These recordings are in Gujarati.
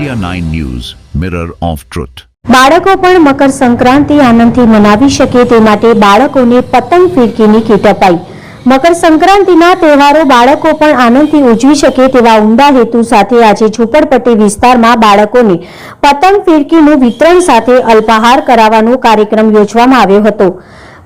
India 9 News, Mirror of Truth. બાળકો પણ મકર સંક્રાંતિ આનંદથી મનાવી શકે તે માટે બાળકોને પતંગ ફિરકીની કીટ અપાઈ। મકર સંક્રાંતિના તહેવારો બાળકો પણ આનંદથી ઉજવી શકે તેવા ઉમદા હેતુ સાથે આજે ઝૂંપડપટ્ટી વિસ્તારમાં બાળકોને પતંગ ફિરકીનું વિતરણ સાથે અલ્પાહાર કરાવવાનો કાર્યક્રમ યોજવામાં આવ્યો હતો।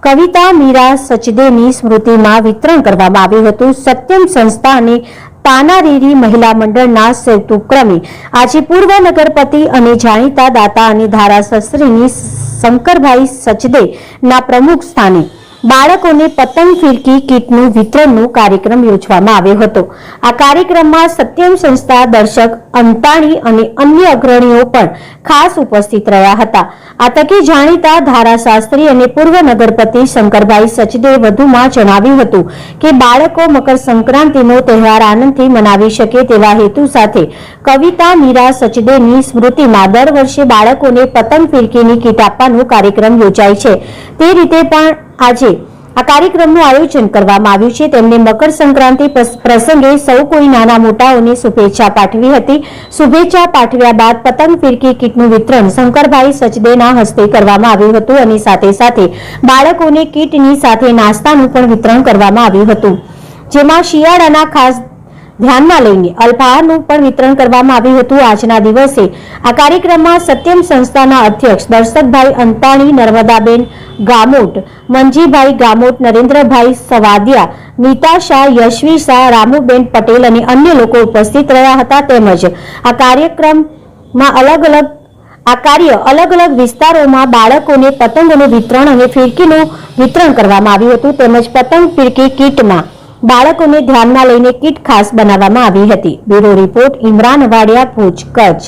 કવિતા મીરા સચદેની સ્મૃતિમાં વિતરણ કરવામાં આવ્યું હતું। સત્યમ સંસ્થા અને તાનારીરી મહિલા મંડળના સંયુક્ત ઉપક્રમે આજે પૂર્વ નગરપતિ અને જાણીતા દાતા અને ધારાશાસ્ત્રીની શંકરભાઈ સચદેના પ્રમુખ સ્થાને બાળકોને પતંગ ફિરકી કીટનું વિતરણનો કાર્યક્રમ યોજવામાં આવ્યો હતો। આ કાર્યક્રમમાં સત્યમ સંસ્થા દર્શક અંતાણી અને અન્ય અગ્રણીઓ પણ ખાસ ઉપસ્થિત રહ્યા હતા। આ તકે જાણીતા ધારાશાસ્ત્રી અને પૂર્વ નગરપતિ શંકરભાઈ સચદે વધુમાં જણાવ્યું હતું કે બાળકો મકર સંક્રાંતિનો તહેવાર આનંદથી મનાવી શકે તેવા હેતુ સાથે કવિતા મીરા સચદેની સ્મૃતિમાં દર વર્ષે બાળકોને પતંગ ફિરકીની કીટ આપવાનો કાર્યક્રમ યોજાય છે। તે રીતે પણ આજે આ કાર્યક્રમનું આયોજન કરવામાં આવ્યું છે। તેમને મકર સંક્રાંતિ પ્રસંગે સૌ કોઈ નાના મોટાઓને શુભેચ્છા પાઠવી હતી। શુભેચ્છા પાઠવ્યા બાદ પતંગ ફિરકી કીટનું વિતરણ શંકરભાઈ સચદેના હસ્તે કરવામાં આવ્યું હતું અને સાથે સાથે બાળકોને કીટની સાથે નાસ્તાનું પણ વિતરણ કરવામાં આવ્યું હતું, જેમાં શિયાળાના ખાસ ધ્યાનમાં લઈને અલ્પાહારનું પણ વિતરણ કરવામાં આવ્યું હતું। આજના દિવસે આ કાર્યક્રમમાં સત્યમ સંસ્થાના અધ્યક્ષ દર્શકભાઈ અંતાણી, નર્મદાબેન ગામોટ, મંજીભાઈ ગામોટ, નરેન્દ્રભાઈ સવાદિયા, નીતા શાહ, યશવી શાહ, રામુબેન પટેલ અને અન્ય લોકો ઉપસ્થિત રહ્યા હતા। તેમજ આ કાર્યક્રમમાં અલગ અલગ વિસ્તારોમાં બાળકોને પતંગનું વિતરણ અને ફિરકીનું વિતરણ કરવામાં આવ્યું હતું। તેમજ પતંગ ફિરકી કીટમાં બાળકોને ધ્યાનમાં લઈને કીટ ખાસ બનાવવામાં આવી હતી। Bureau report, Imran Vadiya, Bhuj, Kutch.